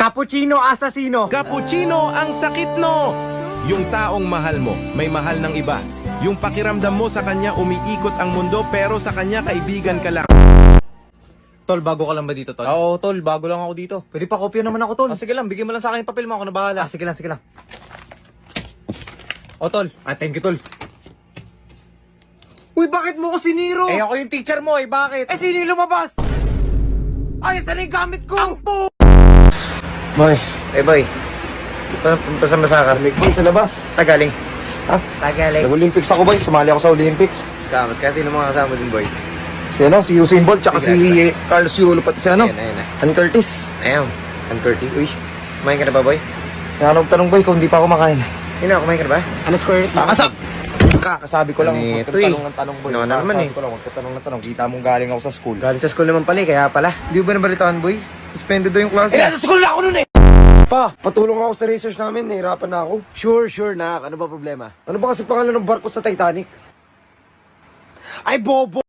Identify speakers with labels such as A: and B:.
A: Cappuccino assassino.
B: Cappuccino ang sakit no! Yung taong mahal mo, may mahal ng iba. Yung pakiramdam mo sa kanya umiikot ang mundo pero sa kanya kaibigan ka lang.
A: Tol, bago ka lang ba dito, Tol?
C: Oo, tol, bago lang ako dito.
A: Pwede pa kopya naman ako, Tol.
C: Sige lang, bigyan mo lang sa akin yung papel mo, ako na bahala.
A: Sige lang, sige lang.
C: O, tol.
A: Thank you, Tol. Uy, bakit mo ko siniro?
C: Ako yung teacher mo bakit?
A: Sino yung lumabas? Ay, saan yung gamit ko? Ang po!
C: Boy. Boy. Pasama-sama ka.
A: Boy, sa labas.
C: Tagaling.
A: Ha?
C: Tagaling.
A: Nag-Olympics ako, boy. Sumali ako sa Olympics.
C: Mas kasi sino mga kasama din, boy?
A: Si Usain Bolt, tsaka si Carlos Yulo, pati si
C: Ayan na.
A: Ann Curtis.
C: Ayun. Ang Curtis. Uy. Kumain ka na ba, boy?
A: Nahanap tanong, boy, kung hindi pa ako makain.
C: Kumain ka na ba?
A: Ano square? Kakasabi ko lang, huwag
C: Ito
A: kang
C: eh.
A: tanong ng tanong, boy.
C: Ano naman
A: Kakasabi ko lang, huwag kang tanong ng tanong. Kita mong galing ako sa school.
C: Galing sa school naman pala kaya pala. Di ba nabalitaan, boy? Suspended daw yung klase.
A: Nasa school na ako nun eh! Pa, patulong ako sa research namin, nahirapan na ako.
C: Sure, nak. Ano ba problema?
A: Ano ba kasi pangalan ng barko sa Titanic?
C: Ay, bobo!